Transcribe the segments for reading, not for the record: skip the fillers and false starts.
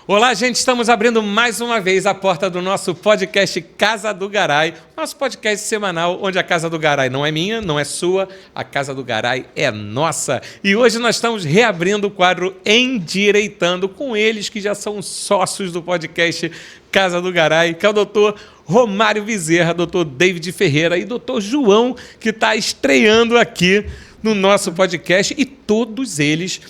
Olá, gente, estamos abrindo mais uma vez a porta do nosso podcast Casa do Garay, nosso podcast semanal onde a Casa do Garay não é minha, não é sua, a Casa do Garay é nossa. E hoje nós estamos reabrindo o quadro Endireitando com eles que já são sócios do podcast Casa do Garay, que é o doutor Romário Bezerra, doutor David Ferreira e doutor João, que está estreando aqui no nosso podcast, e todos eles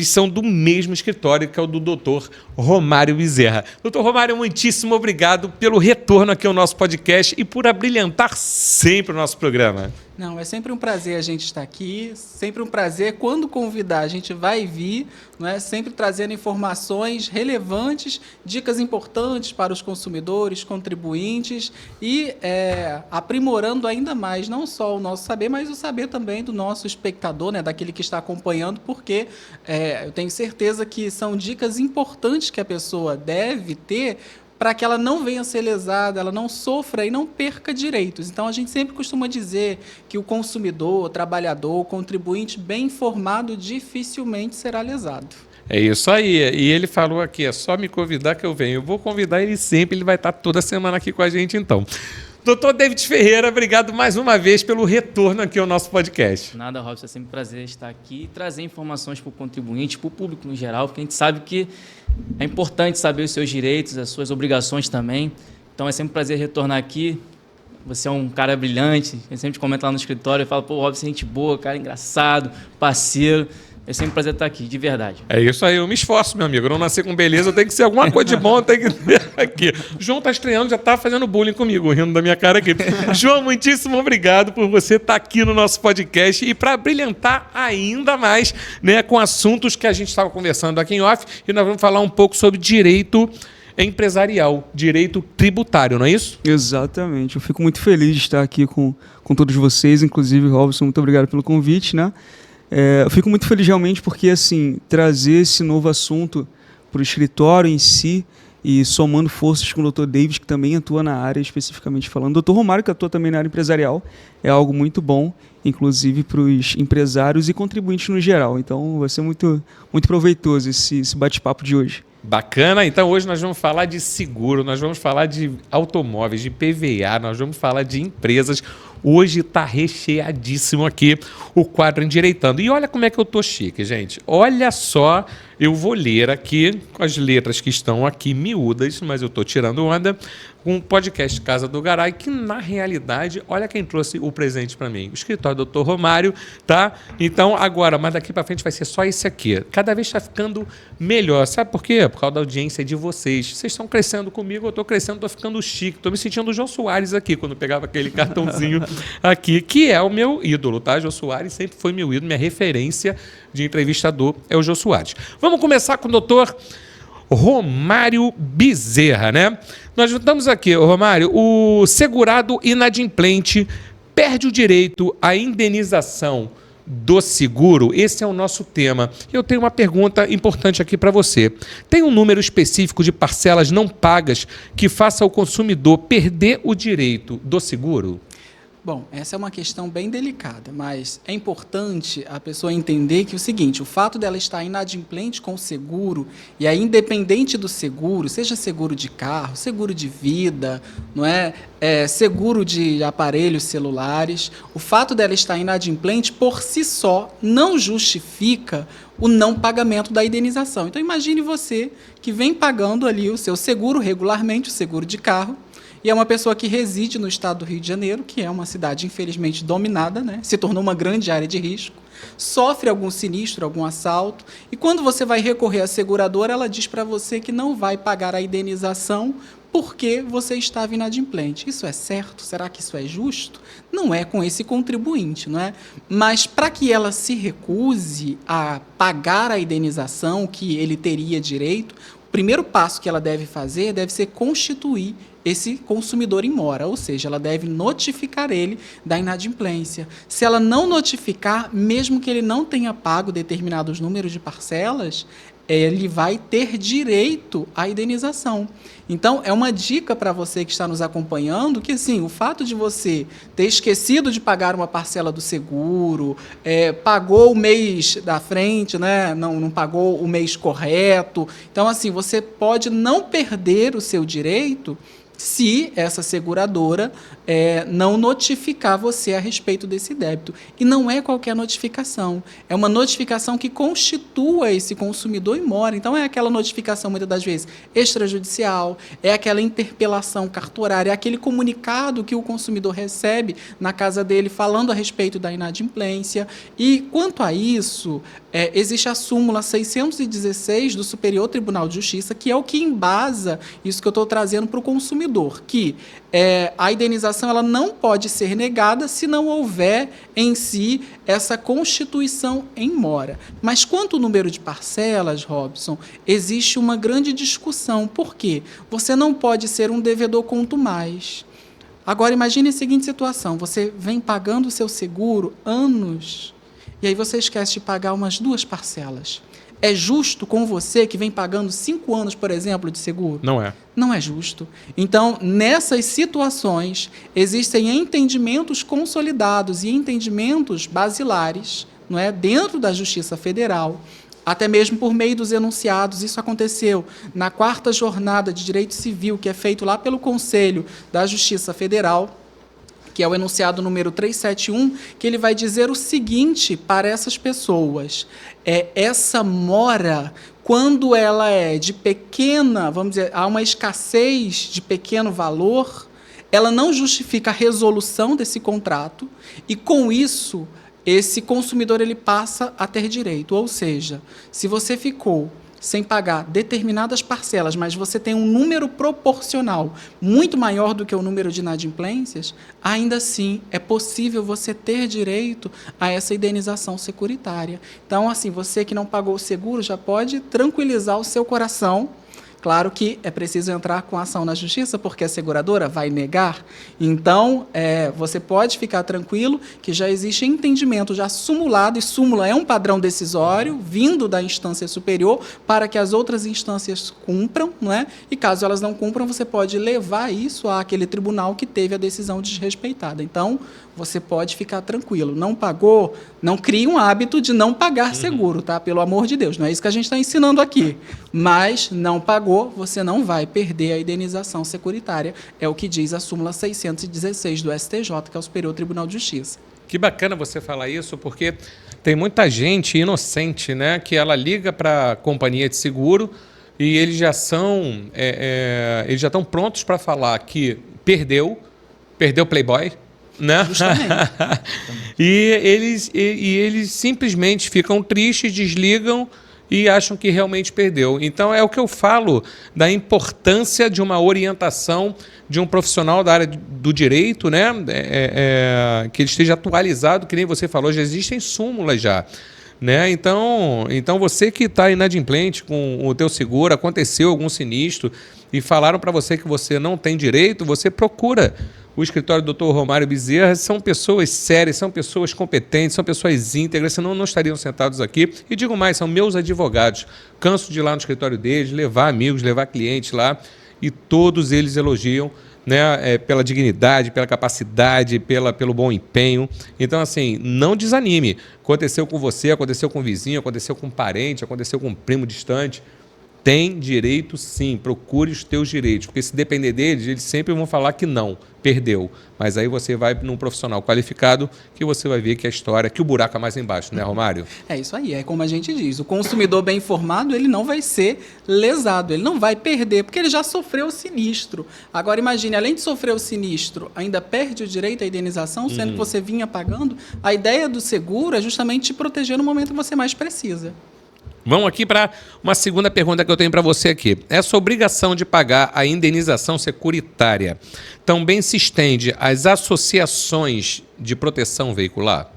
são do mesmo escritório, que é o do doutor Romário Bezerra. Doutor Romário, muitíssimo obrigado pelo retorno aqui ao nosso podcast e por abrilhantar sempre o nosso programa. Não, é sempre um prazer a gente estar aqui, sempre um prazer. Quando convidar, a gente vai vir, não é? Sempre trazendo informações relevantes, dicas importantes para os consumidores, contribuintes e aprimorando ainda mais, não só o nosso saber, mas o saber também do nosso espectador, né? Daquele que está acompanhando, porque eu tenho certeza que são dicas importantes que a pessoa deve ter para que ela não venha a ser lesada, ela não sofra e não perca direitos. Então, a gente sempre costuma dizer que o consumidor, o trabalhador, o contribuinte bem informado dificilmente será lesado. É isso aí. E ele falou aqui, é só me convidar que eu venho. Eu vou convidar ele sempre, ele vai estar toda semana aqui com a gente, então. Doutor David Ferreira, obrigado mais uma vez pelo retorno aqui ao nosso podcast. Nada, Robson, é sempre um prazer estar aqui e trazer informações para o contribuinte, para o público no geral, porque a gente sabe que é importante saber os seus direitos, as suas obrigações também. Então é sempre um prazer retornar aqui. Você é um cara brilhante, a gente sempre comenta lá no escritório e fala, pô, Robson, gente boa, cara engraçado, parceiro. É sempre um prazer estar aqui, de verdade. É isso aí, eu me esforço, meu amigo. Eu não nasci com beleza, eu tenho que ser alguma coisa de bom, eu tenho que ter aqui. O João está estreando, já está fazendo bullying comigo, rindo da minha cara aqui. João, muitíssimo obrigado por você estar aqui no nosso podcast e para brilhantar ainda mais, né, com assuntos que a gente estava conversando aqui em off, e nós vamos falar um pouco sobre direito empresarial, direito tributário, não é isso? Exatamente. Eu fico muito feliz de estar aqui com todos vocês, inclusive, Robson, muito obrigado pelo convite, né? Eu fico muito feliz realmente porque, assim, trazer esse novo assunto para o escritório em si e somando forças com o Dr. David, que também atua na área, especificamente falando. O Dr. Romário, que atua também na área empresarial, é algo muito bom, inclusive para os empresários e contribuintes no geral. Então, vai ser muito, muito proveitoso esse bate-papo de hoje. Bacana, então hoje nós vamos falar de seguro, nós vamos falar de automóveis, de PVA, nós vamos falar de empresas. Hoje está recheadíssimo aqui o quadro Endireitando. E olha como é que eu tô chique, gente. Olha só, eu vou ler aqui com as letras que estão aqui miúdas, mas eu estou tirando onda, um podcast Casa do Garay, que na realidade, olha quem trouxe o presente para mim. O escritório do Dr. Romário, tá? Então, agora, mas daqui para frente vai ser só esse aqui. Cada vez está ficando melhor. Sabe por quê? Por causa da audiência de vocês. Vocês estão crescendo comigo, eu estou crescendo, estou ficando chique. Estou me sentindo o Jô Soares aqui, quando pegava aquele cartãozinho aqui, que é o meu ídolo, tá? Jô Soares sempre foi meu ídolo, minha referência de entrevistador é o Jô Soares. Vamos começar com o doutor Romário Bezerra, né? Nós estamos aqui, Romário, o segurado inadimplente perde o direito à indenização do seguro. Esse é o nosso tema. Eu tenho uma pergunta importante aqui para você. Tem um número específico de parcelas não pagas que faça o consumidor perder o direito do seguro? Bom, essa é uma questão bem delicada, mas é importante a pessoa entender que o seguinte, o fato dela estar inadimplente com o seguro, e aí independente do seguro, seja seguro de carro, seguro de vida, não é? Seguro de aparelhos celulares, o fato dela estar inadimplente por si só não justifica o não pagamento da indenização. Então imagine você que vem pagando ali o seu seguro regularmente, o seguro de carro, e é uma pessoa que reside no estado do Rio de Janeiro, que é uma cidade infelizmente dominada, né? Se tornou uma grande área de risco, sofre algum sinistro, algum assalto, e quando você vai recorrer à seguradora, ela diz para você que não vai pagar a indenização porque você estava inadimplente. Isso é certo? Será que isso é justo? Não é com esse contribuinte, não é? Mas para que ela se recuse a pagar a indenização que ele teria direito, o primeiro passo que ela deve fazer deve ser constituir esse consumidor em mora, ou seja, ela deve notificar ele da inadimplência. Se ela não notificar, mesmo que ele não tenha pago determinados números de parcelas, ele vai ter direito à indenização. Então, é uma dica para você que está nos acompanhando, que assim, o fato de você ter esquecido de pagar uma parcela do seguro, pagou o mês da frente, né? não pagou o mês correto. Então, assim, você pode não perder o seu direito se essa seguradora não notificar você a respeito desse débito. E não é qualquer notificação. É uma notificação que constitua esse consumidor em mora. Então, é aquela notificação, muitas das vezes, extrajudicial, é aquela interpelação cartorária, é aquele comunicado que o consumidor recebe na casa dele falando a respeito da inadimplência. E, quanto a isso, existe a súmula 616 do Superior Tribunal de Justiça, que é o que embasa isso que eu estou trazendo para o consumidor, que a indenização ela não pode ser negada se não houver em si essa constituição em mora. Mas quanto ao número de parcelas, Robson, existe uma grande discussão. Por quê? Você não pode ser um devedor quanto mais. Agora, imagine a seguinte situação. Você vem pagando o seu seguro anos e aí você esquece de pagar umas 2 parcelas. É justo com você que vem pagando 5 anos, por exemplo, de seguro? Não é. Não é justo. Então, nessas situações, existem entendimentos consolidados e entendimentos basilares, não é, dentro da Justiça Federal, até mesmo por meio dos enunciados. Isso aconteceu na 4ª Jornada de Direito Civil, que é feito lá pelo Conselho da Justiça Federal, que é o enunciado número 371, que ele vai dizer o seguinte para essas pessoas: essa mora, quando ela é de pequena, vamos dizer, há uma escassez de pequeno valor, ela não justifica a resolução desse contrato e, com isso, esse consumidor ele passa a ter direito. Ou seja, se você ficou sem pagar determinadas parcelas, mas você tem um número proporcional muito maior do que o número de inadimplências, ainda assim é possível você ter direito a essa indenização securitária. Então, assim, você que não pagou o seguro já pode tranquilizar o seu coração. Claro que é preciso entrar com ação na justiça, porque a seguradora vai negar. Então, você pode ficar tranquilo que já existe entendimento já sumulado, e súmula é um padrão decisório vindo da instância superior para que as outras instâncias cumpram, não é? E caso elas não cumpram, você pode levar isso àquele tribunal que teve a decisão desrespeitada. Então, você pode ficar tranquilo. Não pagou, não crie um hábito de não pagar seguro, tá? Pelo amor de Deus, não é isso que a gente está ensinando aqui. Mas não pagou, você não vai perder a indenização securitária. É o que diz a súmula 616 do STJ, que é o Superior Tribunal de Justiça. Que bacana você falar isso, porque tem muita gente inocente, né? Que ela liga para a companhia de seguro e eles já estão prontos para falar que perdeu Playboy, né? e eles simplesmente ficam tristes, desligam e acham que realmente perdeu. Então, é o que eu falo da importância de uma orientação de um profissional da área do direito, né? Que ele esteja atualizado, que nem você falou, já existem súmulas já. Né? Então você que está inadimplente com o teu seguro, aconteceu algum sinistro e falaram para você que você não tem direito, você procura o escritório do Dr. Romário Bezerra. São pessoas sérias, são pessoas competentes, são pessoas íntegras, senão não estariam sentados aqui. E digo mais, são meus advogados. Canso de ir lá no escritório deles, levar amigos, levar clientes lá, e todos eles elogiam, né, pela dignidade, pela capacidade, pelo bom empenho. Então, assim, não desanime. Aconteceu com você, aconteceu com o vizinho, aconteceu com um parente, aconteceu com um primo distante. Tem direito, sim. Procure os teus direitos, porque se depender deles, eles sempre vão falar que não, perdeu. Mas aí você vai num profissional qualificado que você vai ver que a história, que o buraco é mais embaixo, né, Romário? É isso aí, é como a gente diz, o consumidor bem informado, ele não vai ser lesado, ele não vai perder, porque ele já sofreu o sinistro. Agora, imagine, além de sofrer o sinistro, ainda perde o direito à indenização, sendo que você vinha pagando. A ideia do seguro é justamente te proteger no momento que você mais precisa. Vamos aqui para uma segunda pergunta que eu tenho para você aqui. Essa obrigação de pagar a indenização securitária também se estende às associações de proteção veicular?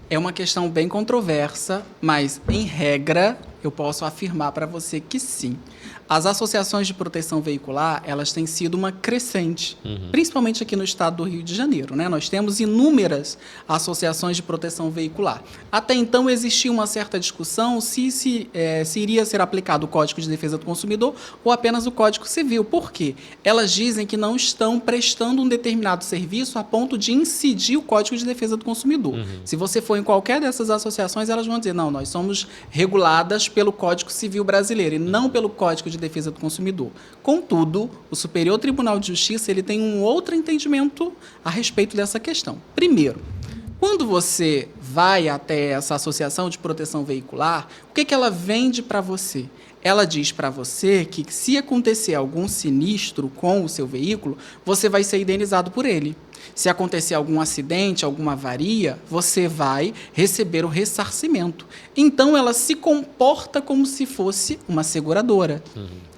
É uma questão bem controversa, mas, em regra, eu posso afirmar para você que sim. as associações de proteção veicular, elas têm sido uma crescente, principalmente aqui no estado do Rio de Janeiro, né? Nós temos inúmeras associações de proteção veicular. Até então existia uma certa discussão se iria ser aplicado o Código de Defesa do Consumidor ou apenas o Código Civil. Por quê? Elas dizem que não estão prestando um determinado serviço a ponto de incidir o Código de Defesa do Consumidor. Se você for em qualquer dessas associações, elas vão dizer, não, nós somos reguladas pelo Código Civil brasileiro e não pelo Código de Defesa do Consumidor. Contudo, o Superior Tribunal de Justiça ele tem um outro entendimento a respeito dessa questão. Primeiro, quando você vai até essa associação de proteção veicular, o que ela vende para você? Ela diz para você que se acontecer algum sinistro com o seu veículo, você vai ser indenizado por ele. Se acontecer algum acidente, alguma avaria, você vai receber o ressarcimento. Então, ela se comporta como se fosse uma seguradora.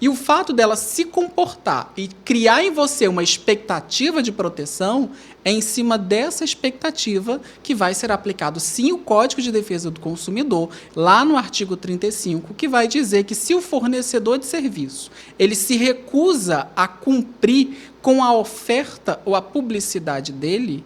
E o fato dela se comportar e criar em você uma expectativa de proteção é em cima dessa expectativa que vai ser aplicado, sim, o Código de Defesa do Consumidor, lá no artigo 35, que vai dizer que se o fornecedor de serviço ele se recusa a cumprir com a oferta ou a publicidade dele,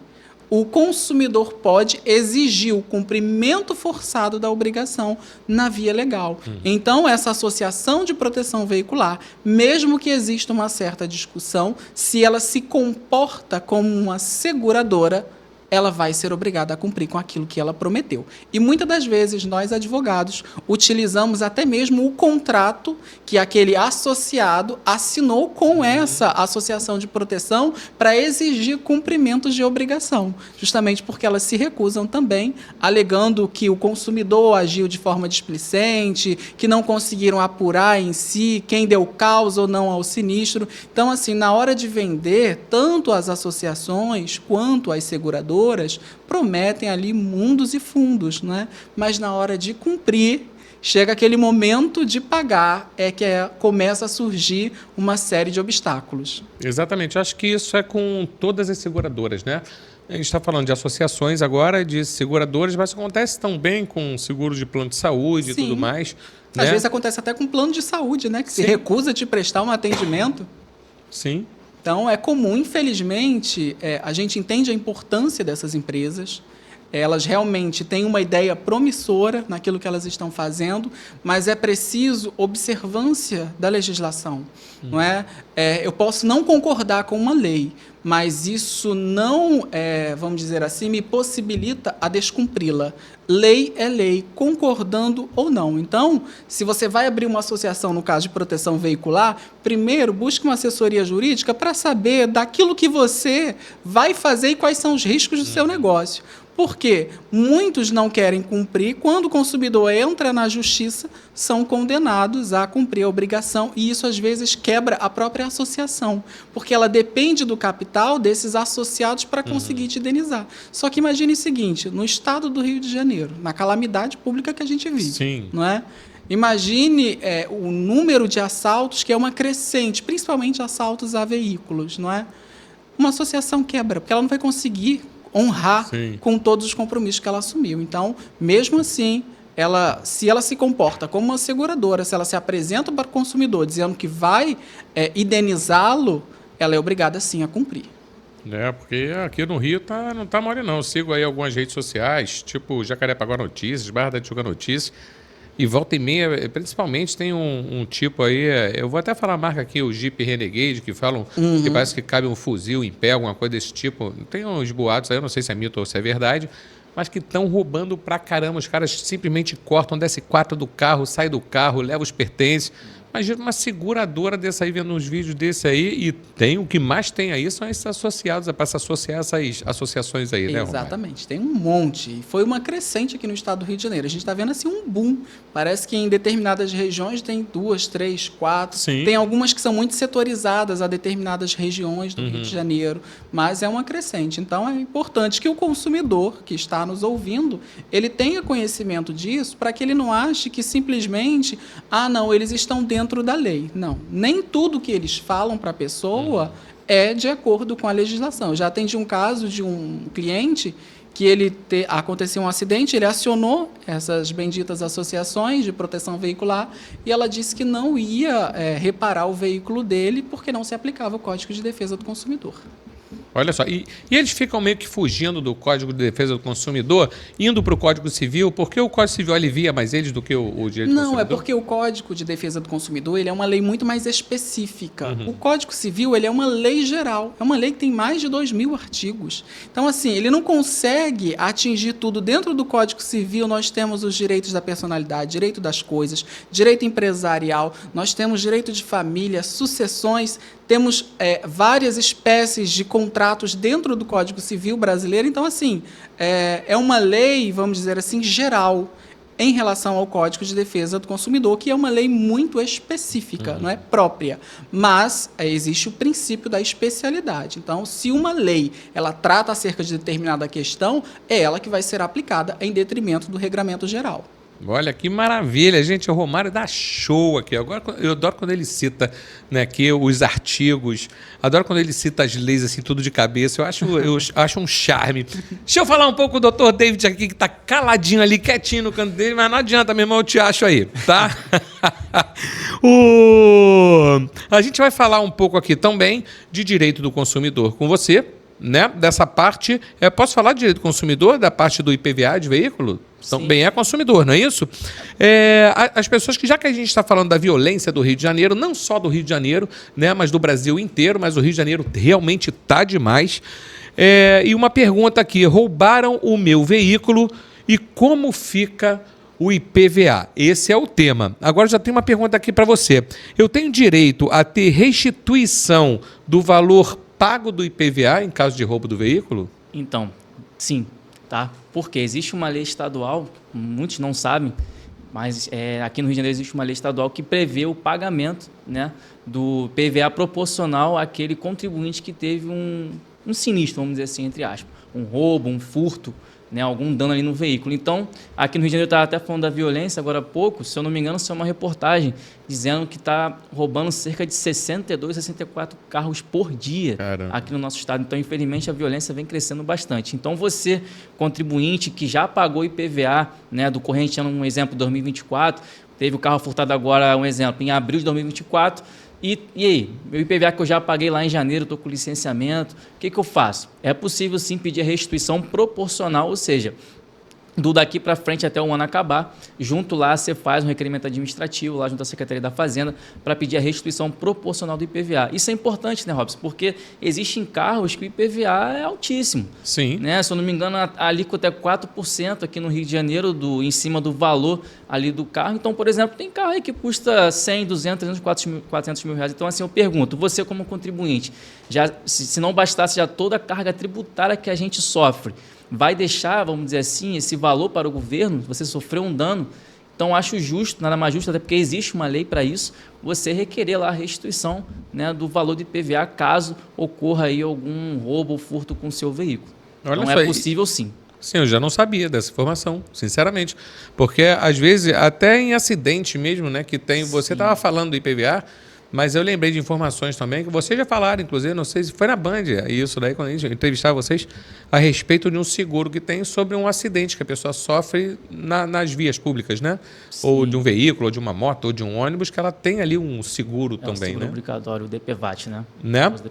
o consumidor pode exigir o cumprimento forçado da obrigação na via legal. Então, essa associação de proteção veicular, mesmo que exista uma certa discussão, se ela se comporta como uma seguradora, ela vai ser obrigada a cumprir com aquilo que ela prometeu. E muitas das vezes nós, advogados, utilizamos até mesmo o contrato que aquele associado assinou com essa associação de proteção para exigir cumprimentos de obrigação, justamente porque elas se recusam também, alegando que o consumidor agiu de forma displicente, que não conseguiram apurar em si quem deu causa ou não ao sinistro. Então, assim, na hora de vender, tanto as associações quanto as seguradoras prometem ali mundos e fundos, né? Mas na hora de cumprir, chega aquele momento de pagar, começa a surgir uma série de obstáculos. Exatamente, eu acho que isso é com todas as seguradoras, né? A gente está falando de associações agora, de seguradoras, mas acontece também com seguro de plano de saúde. Sim. E tudo mais. Às né? vezes acontece até com plano de saúde, né? Que se recusa a te prestar um atendimento. Sim. Então, é comum, infelizmente, a gente entende a importância dessas empresas, elas realmente têm uma ideia promissora naquilo que elas estão fazendo, mas é preciso observância da legislação. Não é? Eu posso não concordar com uma lei, mas isso não, vamos dizer assim, me possibilita a descumpri-la. Lei é lei, concordando ou não. Então, se você vai abrir uma associação, no caso de proteção veicular, primeiro busque uma assessoria jurídica para saber daquilo que você vai fazer e quais são os riscos do seu negócio. Porque muitos não querem cumprir, quando o consumidor entra na justiça, são condenados a cumprir a obrigação, e isso às vezes quebra a própria associação, porque ela depende do capital desses associados para conseguir te indenizar. Só que imagine o seguinte, no estado do Rio de Janeiro, na calamidade pública que a gente vive, Sim. não é? Imagine o número de assaltos, que é uma crescente, principalmente assaltos a veículos, não é? Uma associação quebra, porque ela não vai conseguir honrar Sim. com todos os compromissos que ela assumiu. Então, mesmo assim, se ela se comporta como uma seguradora, se ela se apresenta para o consumidor dizendo que vai indenizá-lo, ela é obrigada, sim, a cumprir. Porque aqui no Rio não tá mole, não. Eu sigo aí algumas redes sociais, tipo Jacarepaguá Notícias, Barra da Tijuca Notícias, e volta e meia, principalmente, tem um tipo aí, eu vou até falar a marca aqui, o Jeep Renegade, que falam que parece que cabe um fuzil em pé, alguma coisa desse tipo. Tem uns boatos aí, eu não sei se é mito ou se é verdade, mas que estão roubando pra caramba. Os caras simplesmente cortam, desce 4 do carro, sai do carro, leva os pertences. Imagina uma seguradora dessa aí, vendo uns vídeos desse aí, e o que mais tem aí são esses associados, para se associar a essas associações aí, né, Romário? Exatamente, tem um monte. E foi uma crescente aqui no estado do Rio de Janeiro. A gente está vendo assim um boom. Parece que em determinadas regiões tem 2, 3, 4. Sim. Tem algumas que são muito setorizadas a determinadas regiões do Rio de Janeiro, mas é uma crescente. Então é importante que o consumidor que está nos ouvindo, ele tenha conhecimento disso, para que ele não ache que simplesmente, não, eles estão dentro da lei. Não, nem tudo que eles falam para a pessoa é de acordo com a legislação. Eu já atendi um caso de um cliente que aconteceu um acidente, ele acionou essas benditas associações de proteção veicular e ela disse que não ia reparar o veículo dele porque não se aplicava o Código de Defesa do Consumidor. Olha só, e eles ficam meio que fugindo do Código de Defesa do Consumidor, indo para o Código Civil, porque o Código Civil alivia mais eles do que o direito do consumidor? Não, é porque o Código de Defesa do Consumidor ele é uma lei muito mais específica. O Código Civil ele é uma lei geral, é uma lei que tem mais de 2.000 artigos. Então, assim, ele não consegue atingir tudo. Dentro do Código Civil, nós temos os direitos da personalidade, direito das coisas, direito empresarial, nós temos direito de família, sucessões, temos várias espécies de contratos dentro do Código Civil brasileiro. Então, assim, é uma lei, vamos dizer assim, geral em relação ao Código de Defesa do Consumidor, que é uma lei muito específica, não é própria. Mas existe o princípio da especialidade. Então, se uma lei ela trata acerca de determinada questão, é ela que vai ser aplicada em detrimento do regramento geral. Olha que maravilha, gente. O Romário dá show aqui. Agora, eu adoro quando ele cita, né, aqui os artigos. Adoro quando ele cita as leis assim, tudo de cabeça. Eu acho um charme. Deixa eu falar um pouco do Dr. David aqui, que está caladinho ali, quietinho no canto dele, mas não adianta, meu irmão, eu te acho aí, tá? A gente vai falar um pouco aqui também de direito do consumidor com você, né? Dessa parte, posso falar de direito do consumidor, da parte do IPVA de veículo? Também é consumidor, não é isso? As pessoas já que a gente está falando da violência do Rio de Janeiro, não só do Rio de Janeiro, né, mas do Brasil inteiro, mas o Rio de Janeiro realmente está demais. E uma pergunta aqui, roubaram o meu veículo e como fica o IPVA? Esse é o tema. Agora já tem uma pergunta aqui para você. Eu tenho direito a ter restituição do valor pago do IPVA em caso de roubo do veículo? Então, sim, tá? Porque existe uma lei estadual, muitos não sabem, mas aqui no Rio de Janeiro existe uma lei estadual que prevê o pagamento, né, do IPVA proporcional àquele contribuinte que teve um sinistro, vamos dizer assim, entre aspas, um roubo, um furto, né, algum dano ali no veículo. Então, aqui no Rio de Janeiro, eu estava até falando da violência agora há pouco, se eu não me engano, saiu uma reportagem dizendo que está roubando cerca de 62, 64 carros por dia. Caramba. Aqui no nosso estado. Então, infelizmente, a violência vem crescendo bastante. Então, você, contribuinte que já pagou IPVA, né, do corrente ano, um exemplo, 2024, teve o carro furtado agora, um exemplo, em abril de 2024, e aí, meu IPVA que eu já paguei lá em janeiro, estou com licenciamento, o que eu faço? É possível sim pedir a restituição proporcional, ou seja, do daqui para frente até o ano acabar, junto lá você faz um requerimento administrativo, lá junto à Secretaria da Fazenda, para pedir a restituição proporcional do IPVA. Isso é importante, né, Robson? Porque existem carros que o IPVA é altíssimo. Sim. Né? Se eu não me engano, a alíquota é 4% aqui no Rio de Janeiro, em cima do valor ali do carro. Então, por exemplo, tem carro aí que custa 100, 200, 300, 400 mil reais. Então, assim, eu pergunto, você como contribuinte, se não bastasse já toda a carga tributária que a gente sofre, vai deixar, vamos dizer assim, esse valor para o governo? Você sofreu um dano? Então, acho justo, nada mais justo, até porque existe uma lei para isso, você requerer lá a restituição, né, do valor do IPVA caso ocorra aí algum roubo ou furto com o seu veículo. Olha, então, é possível sim. Sim, eu já não sabia dessa informação, sinceramente. Porque, às vezes, até em acidente mesmo, né, que tem... Você estava falando do IPVA... Mas eu lembrei de informações também que vocês já falaram, inclusive, não sei se foi na Band, isso daí, quando a gente entrevistar vocês, a respeito de um seguro que tem sobre um acidente que a pessoa sofre nas vias públicas, né? Sim. Ou de um veículo, ou de uma moto, ou de um ônibus, que ela tem ali um seguro também, um seguro, né? Obrigatório, o DPVAT, né?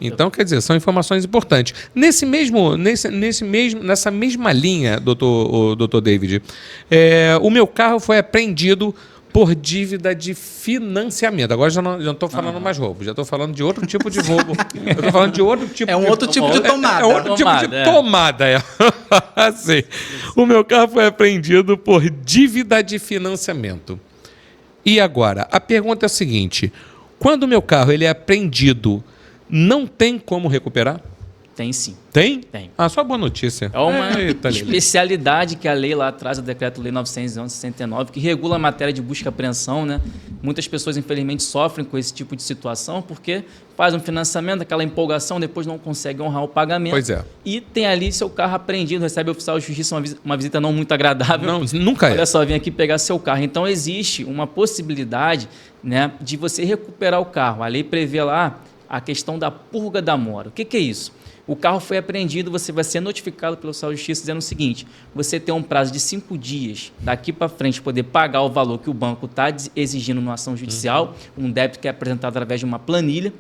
Então, quer dizer, são informações importantes. Nessa mesma linha, doutor David, o meu carro foi apreendido por dívida de financiamento. Agora já não estou falando mais roubo, já estou falando de outro tipo de roubo. Eu estou falando de outro tipo outro tipo de tomada. É outro tipo de tomada. Assim, o meu carro foi apreendido por dívida de financiamento. E agora, a pergunta é a seguinte: quando o meu carro ele é apreendido, não tem como recuperar? Tem sim. Tem? Tem. Só boa notícia. É uma especialidade que a lei lá traz, o Decreto-Lei 911/69, que regula a matéria de busca e apreensão, né? Muitas pessoas, infelizmente, sofrem com esse tipo de situação porque faz um financiamento, aquela empolgação, depois não consegue honrar o pagamento. Pois é. E tem ali seu carro apreendido, recebe o oficial de justiça, uma visita não muito agradável. Não, nunca é. Olha só, vem aqui pegar seu carro. Então, existe uma possibilidade, né, de você recuperar o carro. A lei prevê lá a questão da purga da mora. O que é isso? O carro foi apreendido, você vai ser notificado pelo oficial de justiça dizendo o seguinte: você tem um prazo de 5 dias daqui para frente poder pagar o valor que o banco está exigindo numa ação judicial, um débito que é apresentado através de uma planilha,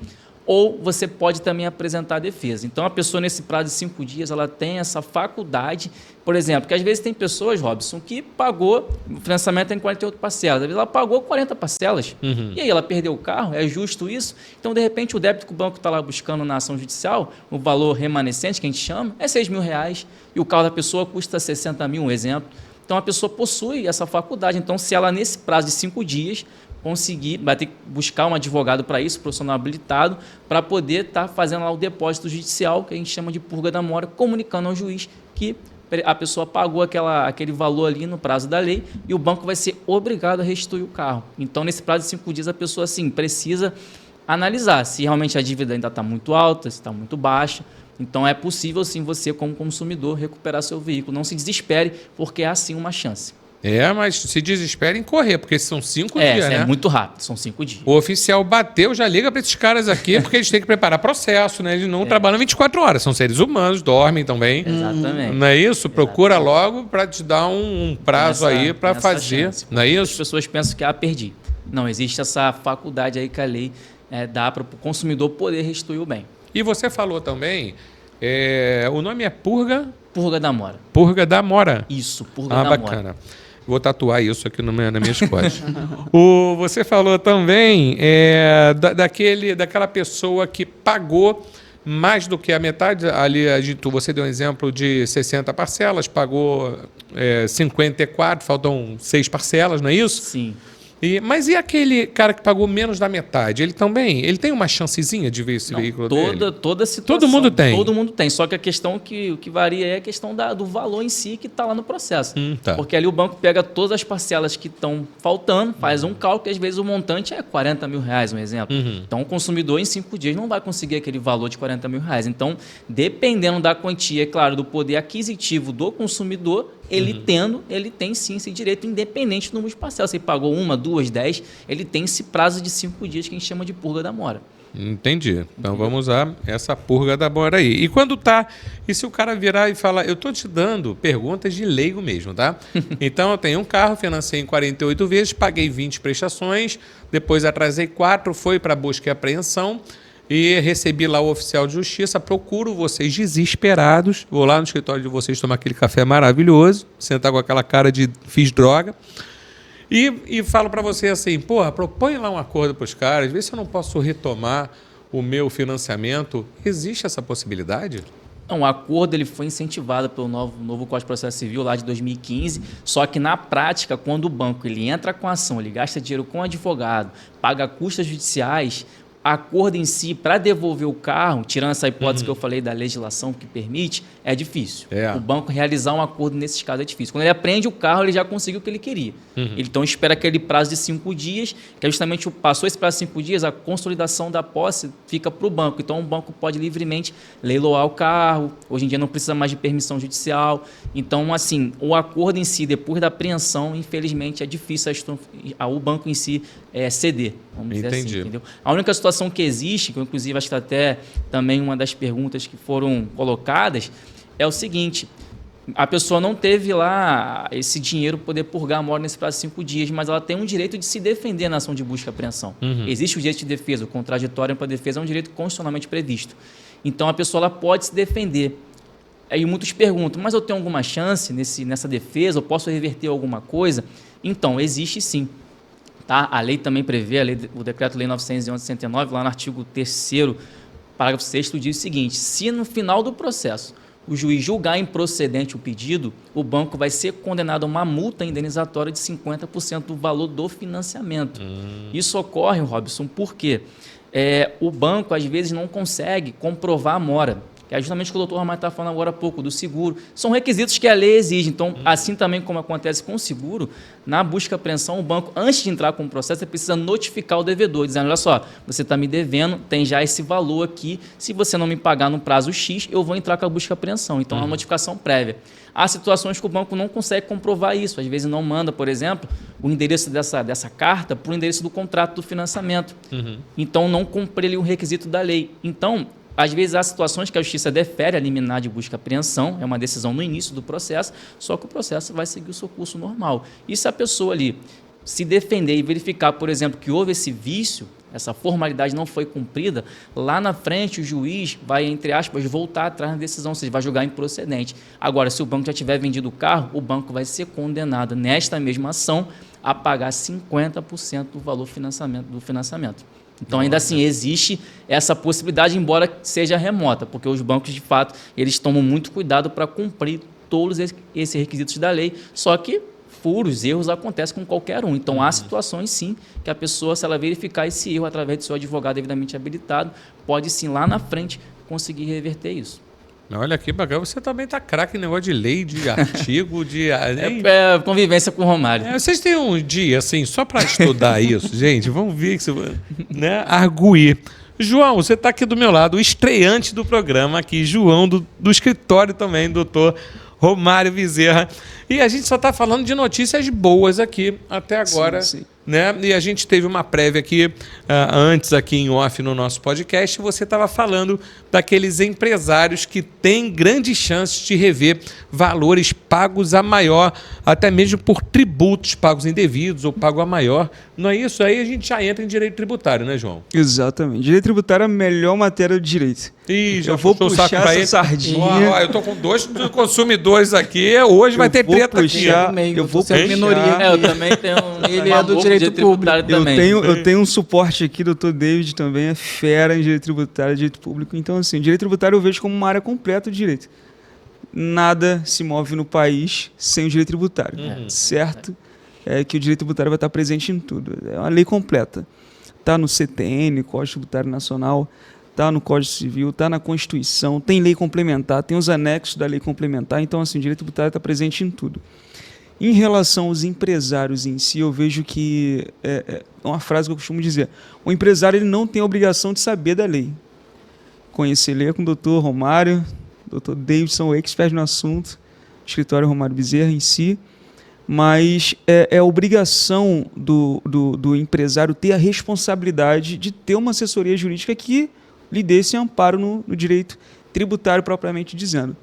ou você pode também apresentar a defesa. Então, a pessoa, nesse prazo de 5 dias, ela tem essa faculdade, por exemplo, que às vezes tem pessoas, Robson, que pagou, o financiamento em 48 parcelas, às vezes ela pagou 40 parcelas, e aí ela perdeu o carro, é justo isso? Então, de repente, o débito que o banco está lá buscando na ação judicial, o valor remanescente, que a gente chama, é R$6.000, e o carro da pessoa custa 60 mil, um exemplo. Então, a pessoa possui essa faculdade. Então, se ela, nesse prazo de 5 dias, conseguir, vai ter que buscar um advogado para isso, profissional habilitado, para poder estar fazendo lá o depósito judicial, que a gente chama de purga da mora, comunicando ao juiz que a pessoa pagou aquele valor ali no prazo da lei e o banco vai ser obrigado a restituir o carro. Então, nesse prazo de 5 dias, a pessoa assim, precisa analisar se realmente a dívida ainda está muito alta, se está muito baixa. Então, é possível, sim, você, como consumidor, recuperar seu veículo. Não se desespere, porque há, sim, uma chance. Mas se desespera em correr, porque são 5 dias, né? É muito rápido, são 5 dias. O oficial bateu, já liga para esses caras aqui, porque eles têm que preparar processo, né? Eles não trabalham 24 horas, são seres humanos, dormem também. Exatamente. Não é isso? Procura logo para te dar um prazo aí para fazer. Chance. Não é As isso? pessoas pensam que perdi. Não, existe essa faculdade aí que a lei dá para o consumidor poder restituir o bem. E você falou também, o nome é Purga Purga da mora. Purga da Mora. Isso, purga da mora. Bacana. Vou tatuar isso aqui nas minhas costas. Você falou também daquela pessoa que pagou mais do que a metade. Ali você deu um exemplo de 60 parcelas, pagou 54, faltam 6 parcelas, não é isso? Sim. Mas e aquele cara que pagou menos da metade? Ele tem uma chancezinha de ver esse veículo dele? Toda situação. Todo mundo tem? Todo mundo tem, só que a questão que varia é a questão do valor em si que está lá no processo. Tá. Porque ali o banco pega todas as parcelas que estão faltando, faz um cálculo e às vezes o montante é R$40 mil, um exemplo. Então o consumidor em 5 dias não vai conseguir aquele valor de R$40 mil. Então, dependendo da quantia, é claro, do poder aquisitivo do consumidor, ele tem sim esse direito, independente do número de parcelas. Se ele pagou 1, 2, 10, ele tem esse prazo de 5 dias que a gente chama de purga da mora. Entendi. Então vamos usar essa purga da mora aí. E se o cara virar e falar, eu estou te dando perguntas de leigo mesmo, tá? Então eu tenho um carro, financei em 48 vezes, paguei 20 prestações, depois atrasei 4, foi para busca e apreensão. E recebi lá o oficial de justiça, procuro vocês desesperados, vou lá no escritório de vocês tomar aquele café maravilhoso, sentar com aquela cara de fiz droga, e falo para você assim, propõe lá um acordo para os caras, vê se eu não posso retomar o meu financiamento. Existe essa possibilidade? Não, o acordo ele foi incentivado pelo novo Código de Processo Civil lá de 2015, só que na prática, quando o banco ele entra com a ação, ele gasta dinheiro com advogado, paga custas judiciais, acordo em si, para devolver o carro, tirando essa hipótese que eu falei da legislação que permite, é difícil. O banco realizar um acordo nesses casos é difícil. Quando ele apreende o carro, ele já conseguiu o que ele queria. Ele então espera aquele prazo de 5 dias, que é justamente passou esse prazo de 5 dias, a consolidação da posse fica para o banco. Então o banco pode livremente leiloar o carro, hoje em dia não precisa mais de permissão judicial. Então, assim, o acordo em si, depois da apreensão, infelizmente é difícil o banco em si ceder, vamos dizer assim, entendeu? A única situação que existe, que eu inclusive acho que até também uma das perguntas que foram colocadas, é o seguinte: a pessoa não teve lá esse dinheiro para poder purgar a mora nesse prazo de 5 dias, mas ela tem um direito de se defender na ação de busca e apreensão. Existe o direito de defesa, o contraditório para defesa é um direito constitucionalmente previsto. Então a pessoa ela pode se defender. Aí muitos perguntam, mas eu tenho alguma chance nessa defesa, eu posso reverter alguma coisa? Então, existe sim. Tá? A lei também prevê, o Decreto-Lei 911/69, lá no artigo 3º, parágrafo 6º, diz o seguinte: se no final do processo o juiz julgar improcedente o pedido, o banco vai ser condenado a uma multa indenizatória de 50% do valor do financiamento. Isso ocorre, Robson, porque o banco às vezes não consegue comprovar a mora. que é justamente o que o doutor Romário está falando agora há pouco, do seguro. São requisitos que a lei exige. Então, assim também como acontece com o seguro, na busca e apreensão, o banco, antes de entrar com o processo, precisa notificar o devedor, dizendo, olha só, você está me devendo, tem já esse valor aqui, se você não me pagar no prazo X, eu vou entrar com a busca e apreensão. Então, é uma notificação prévia. Há situações que o banco não consegue comprovar isso, às vezes não manda, por exemplo, o endereço dessa carta para o endereço do contrato do financiamento. Então, não cumpre ali o requisito da lei. Então, às vezes há situações que a justiça defere a liminar de busca e apreensão, é uma decisão no início do processo, só que o processo vai seguir o seu curso normal. E se a pessoa ali se defender e verificar, por exemplo, que houve esse vício, essa formalidade não foi cumprida, lá na frente o juiz vai, entre aspas, voltar atrás na decisão, ou seja, vai julgar improcedente. Agora, se o banco já tiver vendido o carro, o banco vai ser condenado nesta mesma ação a pagar 50% do valor do financiamento. Então, ainda assim, existe essa possibilidade, embora seja remota, porque os bancos, de fato, eles tomam muito cuidado para cumprir todos esses requisitos da lei, só que furos, erros acontecem com qualquer um. Então, há situações, sim, que a pessoa, se ela verificar esse erro através do seu advogado devidamente habilitado, pode, sim, lá na frente, conseguir reverter isso. Olha aqui, bacana. Você também tá craque em negócio de lei, de artigo, de... É convivência com o Romário. Vocês têm um dia, assim, só para estudar isso, gente, vamos ver que você... Né? Arguir. João, você está aqui do meu lado, o estreante do programa aqui, João, do escritório também, doutor Romário Bezerra. E a gente só está falando de notícias boas aqui até agora. Sim. Né? E a gente teve uma prévia aqui, antes aqui em off no nosso podcast, você estava falando daqueles empresários que têm grandes chances de rever valores pagos a maior, até mesmo por tributos pagos indevidos ou pago a maior. Não é isso? Aí a gente já entra em direito tributário, né, João? Exatamente. Direito tributário é a melhor matéria do direito. Ih, já eu vou puxou o saco puxar pra essa ele. sardinha. Eu tô com 2 consumidores aqui, hoje vai ter treta aqui. Eu vou ser puxar. minoria. Eu também tenho Ele é do direito tributário também. Eu tenho um suporte aqui, doutor David também é fera em direito tributário, direito público. Então, assim, direito tributário eu vejo como uma área completa de direito. Nada se move no país sem o direito tributário, certo? É que o direito tributário vai estar presente em tudo. É uma lei completa. Está no CTN, Código Tributário Nacional, está no Código Civil, está na Constituição, tem lei complementar, tem os anexos da lei complementar. Então, assim, o direito tributário está presente em tudo. Em relação aos empresários em si, eu vejo que é uma frase que eu costumo dizer: o empresário ele não tem a obrigação de saber da lei. Conhecer lei com o doutor Romário, doutor David são experts no assunto, escritório Romário Bezerra em si, mas é obrigação do empresário ter a responsabilidade de ter uma assessoria jurídica que lhe dê esse amparo no direito tributário propriamente dizendo.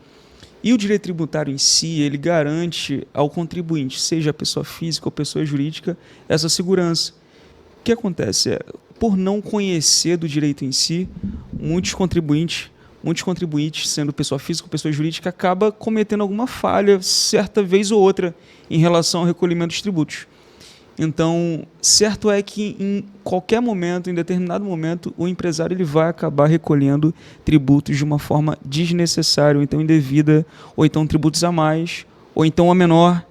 E o direito tributário em si, ele garante ao contribuinte, seja pessoa física ou pessoa jurídica, essa segurança. O que acontece? Por não conhecer do direito em si, muitos contribuintes, sendo pessoa física ou pessoa jurídica, acaba cometendo alguma falha, certa vez ou outra, em relação ao recolhimento dos tributos. Então, certo é que em qualquer momento, em determinado momento, o empresário ele vai acabar recolhendo tributos de uma forma desnecessária, ou então indevida, ou então tributos a mais, ou então a menor,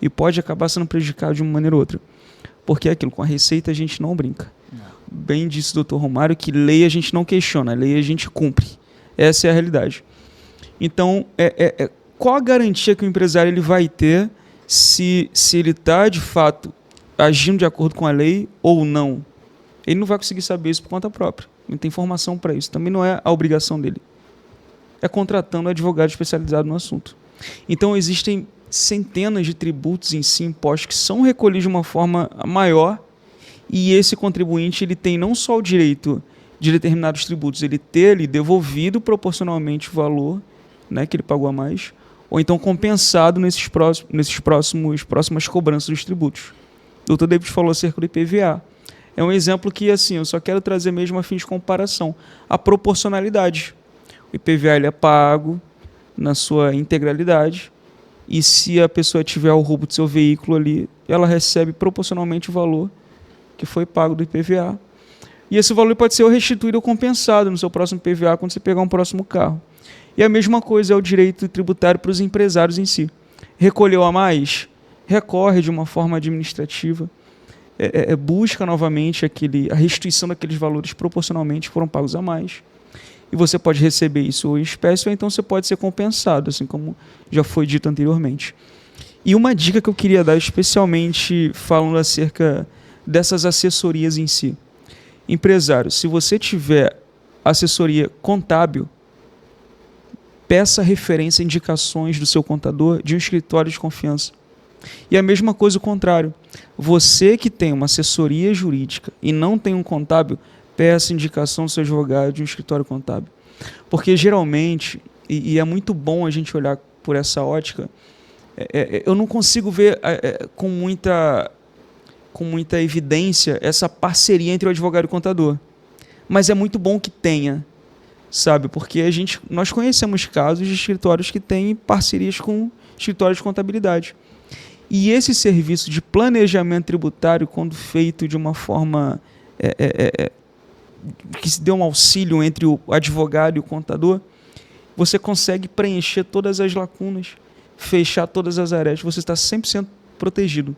e pode acabar sendo prejudicado de uma maneira ou outra. Porque é aquilo, com a receita a gente não brinca. Bem disse o doutor Romário que lei a gente não questiona, lei a gente cumpre. Essa é a realidade. Então, qual a garantia que o empresário ele vai ter se ele está, de fato, agindo de acordo com a lei ou não? Ele não vai conseguir saber isso por conta própria. Não tem informação para isso. Também não é a obrigação dele. É contratando um advogado especializado no assunto. Então, existem centenas de tributos em si, impostos, que são recolhidos de uma forma maior, e esse contribuinte ele tem não só o direito de determinados tributos, ele ter ali devolvido proporcionalmente o valor, né, que ele pagou a mais, ou então compensado nesses próximas cobranças dos tributos. O Dr. David falou acerca do IPVA. É um exemplo que, assim, eu só quero trazer mesmo a fim de comparação. A proporcionalidade. O IPVA ele é pago na sua integralidade, e se a pessoa tiver o roubo do seu veículo ali, ela recebe proporcionalmente o valor que foi pago do IPVA. E esse valor pode ser restituído ou compensado no seu próximo IPVA quando você pegar um próximo carro. E a mesma coisa é o direito tributário para os empresários em si. Recolheu a mais? Recorre de uma forma administrativa, busca novamente a restituição daqueles valores proporcionalmente que foram pagos a mais. e você pode receber isso em espécie ou então você pode ser compensado, assim como já foi dito anteriormente. E uma dica que eu queria dar, especialmente falando acerca dessas assessorias em si. Empresário, se você tiver assessoria contábil, peça referência e indicações do seu contador de um escritório de confiança. E a mesma coisa o contrário. Você que tem uma assessoria jurídica e não tem um contábil, peça indicação do seu advogado de um escritório contábil. Porque geralmente, e é muito bom a gente olhar por essa ótica, eu não consigo ver com muita evidência essa parceria entre o advogado e o contador. Mas é muito bom que tenha, sabe? Porque nós conhecemos casos de escritórios que têm parcerias com escritórios de contabilidade. E esse serviço de planejamento tributário, quando feito de uma forma que se dê um auxílio entre o advogado e o contador, você consegue preencher todas as lacunas, fechar todas as arestas, você está 100% protegido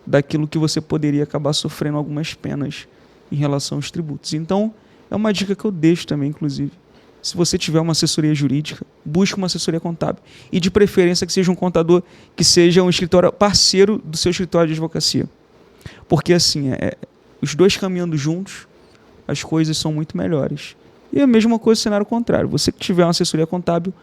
daquilo que você poderia acabar sofrendo algumas penas em relação aos tributos. Então, é uma dica que eu deixo também, inclusive. Se você tiver uma assessoria jurídica, busque uma assessoria contábil. E de preferência que seja um contador que seja um escritório parceiro do seu escritório de advocacia. Porque assim, os dois caminhando juntos, as coisas são muito melhores. E a mesma coisa no cenário contrário. Você que tiver uma assessoria contábil,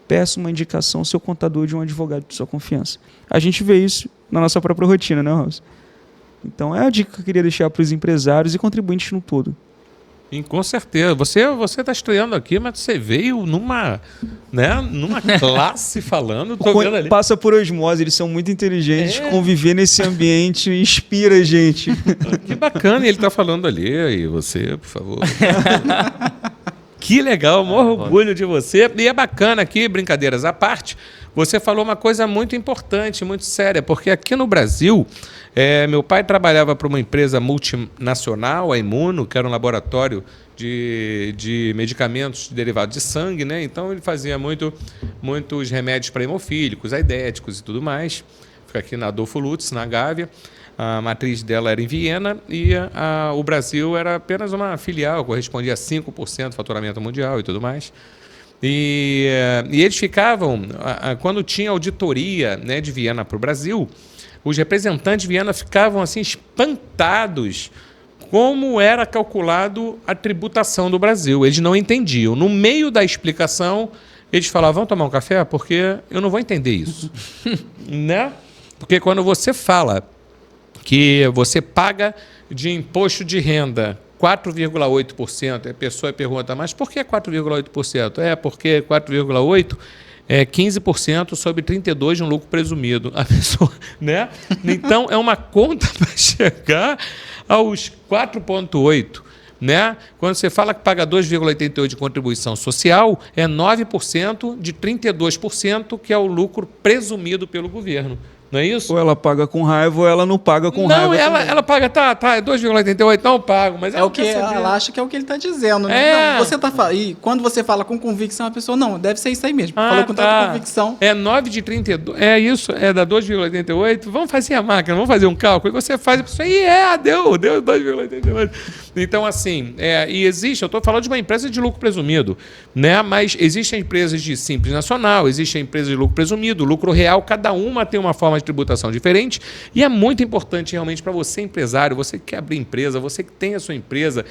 peça uma indicação ao seu contador de um advogado de sua confiança. A gente vê isso na nossa própria rotina, né, Robson? Então é a dica que eu queria deixar para os empresários e contribuintes no todo. E, com certeza. Você está estreando aqui, mas você veio numa classe falando. Tô vendo ali. Passa por osmose, eles são muito inteligentes. Conviver nesse ambiente inspira a gente. Que bacana, e ele está falando ali. E você, por favor. Que legal, maior orgulho de você. E é bacana aqui, brincadeiras à parte, você falou uma coisa muito importante, muito séria, porque aqui no Brasil, meu pai trabalhava para uma empresa multinacional, a Imuno, que era um laboratório de medicamentos derivados de sangue, né? Então ele fazia muitos remédios para hemofílicos, aidéticos e tudo mais. Fica aqui na Adolfo Lutz, na Gávea. A matriz dela era em Viena e o Brasil era apenas uma filial, correspondia a 5% do faturamento mundial e tudo mais. E eles ficavam, quando tinha auditoria, né, de Viena para o Brasil, os representantes de Viena ficavam assim espantados como era calculado a tributação do Brasil. Eles não entendiam. No meio da explicação, eles falavam, vamos tomar um café? Porque eu não vou entender isso. Né? Porque quando você fala que você paga de imposto de renda 4,8%, a pessoa pergunta, mas por que 4,8%? Porque 4,8% é 15% sobre 32% de um lucro presumido. A pessoa, né? Então, é uma conta para chegar aos 4,8%. Né? Quando você fala que paga 2,88% de contribuição social, é 9% de 32%, que é o lucro presumido pelo governo. Não é isso? Ou ela paga com raiva ou ela não paga com raiva. Não, ela paga, é 2,88, não pago, mas é o que ela acha que é o que ele está dizendo. Né? Não, e quando você fala com convicção, a pessoa, não, deve ser isso aí mesmo. Falou com tanta convicção. É 9 de 32, é isso, é da 2,88, vamos fazer a máquina, vamos fazer um cálculo, e você faz, a pessoa, deu 2,88. Então, assim, e existe, eu estou falando de uma empresa de lucro presumido, né? Mas existem empresas de Simples Nacional, existem empresas de lucro presumido, lucro real, cada uma tem uma forma de tributação diferente, e é muito importante realmente para você, empresário, você que quer abrir empresa, você que tem a sua empresa,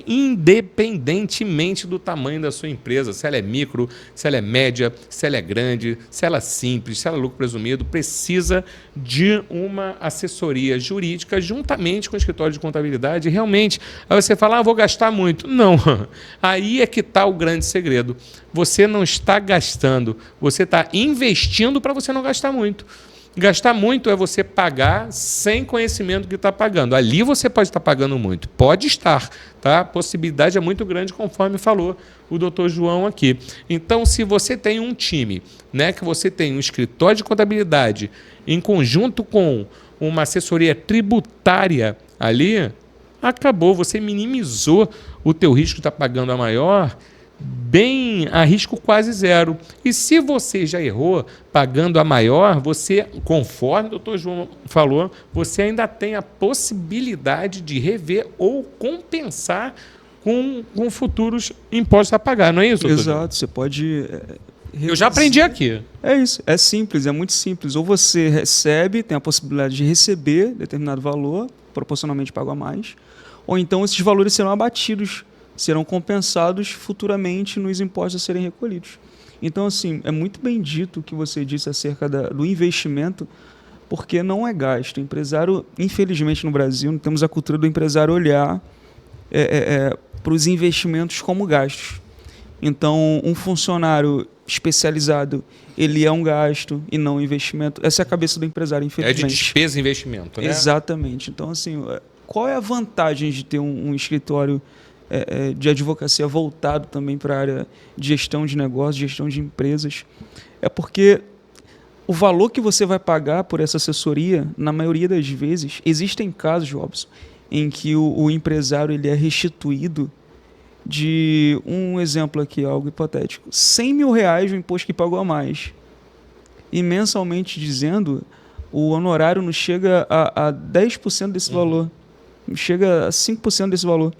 independentemente do tamanho da sua empresa, se ela é micro, se ela é média, se ela é grande, se ela é simples, se ela é lucro presumido, precisa de uma assessoria jurídica juntamente com o escritório de contabilidade. Realmente, aí você fala, vou gastar muito. Não, aí é que está o grande segredo. Você não está gastando, você está investindo para você não gastar muito. Gastar muito é você pagar sem conhecimento que está pagando. Ali você pode estar pagando muito. Pode estar, tá? A possibilidade é muito grande, conforme falou o doutor João aqui. Então, se você tem um time, né, que você tem um escritório de contabilidade em conjunto com uma assessoria tributária ali, acabou. Você minimizou o teu risco de estar pagando a maior bem a risco quase zero. E se você já errou pagando a maior, você, conforme o doutor João falou, você ainda tem a possibilidade de rever ou compensar com futuros impostos a pagar, não é isso, doutor? Exato, você pode... Eu já aprendi aqui. É isso, é simples, é muito simples. Ou você recebe, tem a possibilidade de receber determinado valor, proporcionalmente pago a mais, ou então esses valores serão abatidos, serão compensados futuramente nos impostos a serem recolhidos. Então, assim, é muito bem dito o que você disse acerca do investimento, porque não é gasto. O empresário, infelizmente no Brasil, não temos a cultura do empresário olhar para os investimentos como gastos. Então, um funcionário especializado, ele é um gasto e não um investimento. Essa é a cabeça do empresário, infelizmente. É de despesa e investimento, né? Exatamente. Então, assim, qual é a vantagem de ter um escritório de advocacia voltado também para a área de gestão de negócios, gestão de empresas? É porque o valor que você vai pagar por essa assessoria, na maioria das vezes, existem casos, Robson, em que o empresário ele é restituído de, um exemplo aqui, algo hipotético, R$100 mil o imposto que pagou a mais. E mensalmente dizendo, o honorário não chega a 10% desse valor, não chega a 5% desse valor.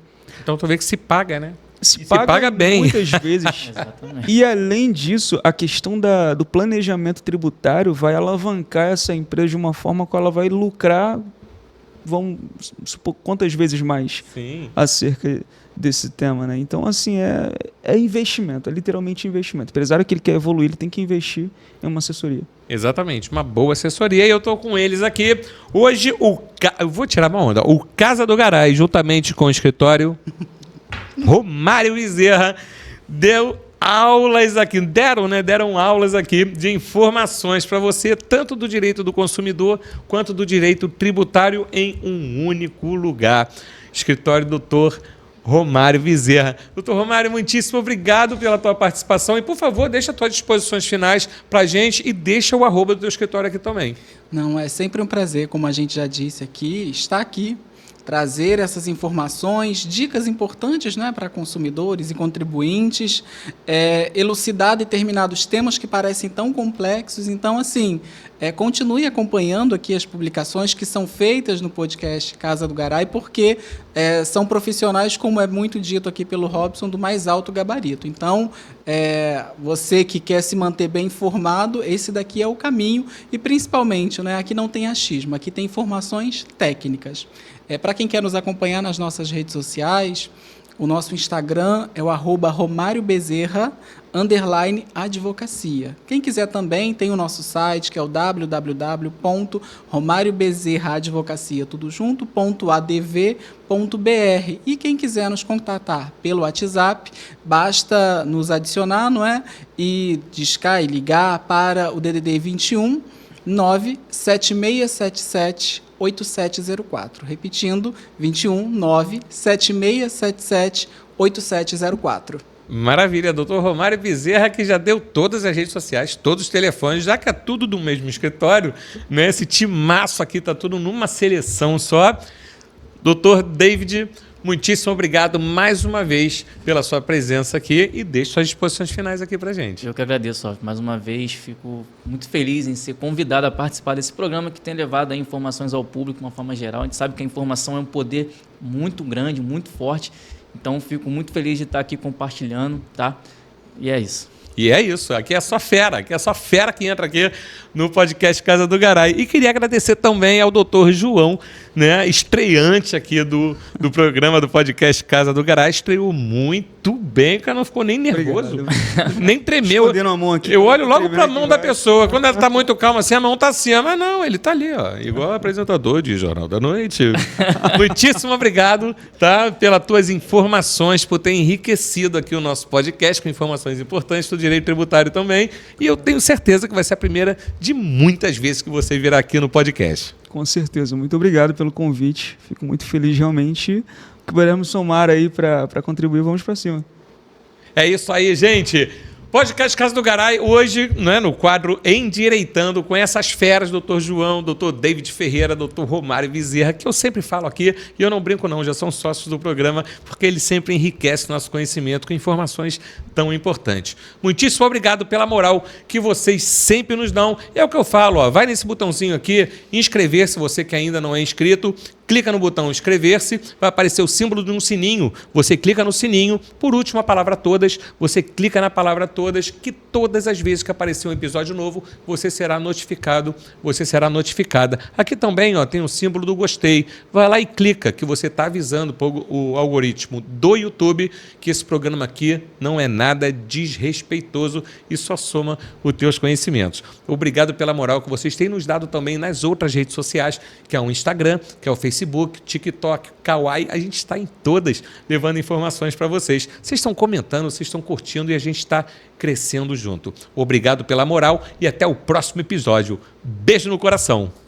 Então tu vê que se paga, né? Se paga bem. Muitas vezes. E além disso, a questão do planejamento tributário vai alavancar essa empresa de uma forma que ela vai lucrar, vamos supor, quantas vezes mais. Sim. Acerca desse tema, né? Então, assim, é investimento, é literalmente investimento. O empresário que ele quer evoluir, ele tem que investir em uma assessoria. Exatamente, uma boa assessoria. E eu estou com eles aqui. Hoje, eu vou tirar uma onda. O Casa do Garay, juntamente com o escritório Romário Bezerra, deram aulas aqui de informações para você, tanto do direito do consumidor quanto do direito tributário em um único lugar. Escritório Dr. Romário Bezerra. Doutor Romário, muitíssimo obrigado pela tua participação e, por favor, deixa as tuas disposições finais para a gente e deixa o @ do teu escritório aqui também. Não, é sempre um prazer, como a gente já disse aqui, estar aqui, trazer essas informações, dicas importantes, né, para consumidores e contribuintes, elucidar determinados temas que parecem tão complexos. Então, assim, continue acompanhando aqui as publicações que são feitas no podcast Casa do Garay, porque são profissionais, como é muito dito aqui pelo Robson, do mais alto gabarito. Então, você que quer se manter bem informado, esse daqui é o caminho e, principalmente, né, aqui não tem achismo, aqui tem informações técnicas. Para quem quer nos acompanhar nas nossas redes sociais, o nosso Instagram é o @romariobezerra_advocacia. Quem quiser também tem o nosso site, que é o www.romariobezerraadvocacia.adv.br. E quem quiser nos contatar pelo WhatsApp, basta nos adicionar, não é? E discar e ligar para o DDD 21 97677 8704. Repetindo, 21 97677 8704. Maravilha, doutor Romário Bezerra, que já deu todas as redes sociais, todos os telefones, já que é tudo do mesmo escritório, né? Esse timaço aqui tá tudo numa seleção só. Doutor David, muitíssimo obrigado mais uma vez pela sua presença aqui e deixe suas disposições finais aqui pra gente. Eu que agradeço, ó, mais uma vez, fico muito feliz em ser convidado a participar desse programa que tem levado aí informações ao público de uma forma geral. A gente sabe que a informação é um poder muito grande, muito forte, então fico muito feliz de estar aqui compartilhando, tá? E é isso. E é isso, aqui é só fera, que entra aqui no podcast Casa do Garay. E queria agradecer também ao doutor João, né, estreante aqui do programa do podcast Casa do Garay. Estreou muito bem, o cara não ficou nem nervoso, nem tremeu. A mão aqui, eu olho logo para a mão da pessoa, quando ela está muito calma assim, a mão está assim, mas não, ele está ali, ó, igual apresentador de Jornal da Noite. Muitíssimo obrigado, tá, pelas tuas informações, por ter enriquecido aqui o nosso podcast com informações importantes do direito tributário também, e eu tenho certeza que vai ser a primeira de muitas vezes que você virá aqui no podcast. Com certeza, muito obrigado pelo convite, fico muito feliz realmente. O que podemos somar aí para contribuir, vamos para cima. É isso aí, gente. Podcast Casa do Garay, hoje, né, no quadro Endireitando, com essas feras, doutor João, doutor David Ferreira, doutor Romário Bezerra, que eu sempre falo aqui, e eu não brinco não, já são sócios do programa, porque eles sempre enriquecem nosso conhecimento com informações tão importantes. Muitíssimo obrigado pela moral que vocês sempre nos dão. É o que eu falo, ó, vai nesse botãozinho aqui, inscrever se você que ainda não é inscrito, clica no botão inscrever-se, vai aparecer o símbolo de um sininho, você clica no sininho, por último a palavra todas, você clica na palavra todas, que todas as vezes que aparecer um episódio novo, você será notificado, você será notificada. Aqui também tem o símbolo do gostei, vai lá e clica, que você está avisando o algoritmo do YouTube que esse programa aqui não é nada desrespeitoso e só soma os teus conhecimentos. Obrigado pela moral que vocês têm nos dado também nas outras redes sociais, que é o Instagram, que é o Facebook, TikTok, Kawaii, a gente está em todas levando informações para vocês. Vocês estão comentando, vocês estão curtindo e a gente está crescendo junto. Obrigado pela moral e até o próximo episódio. Beijo no coração.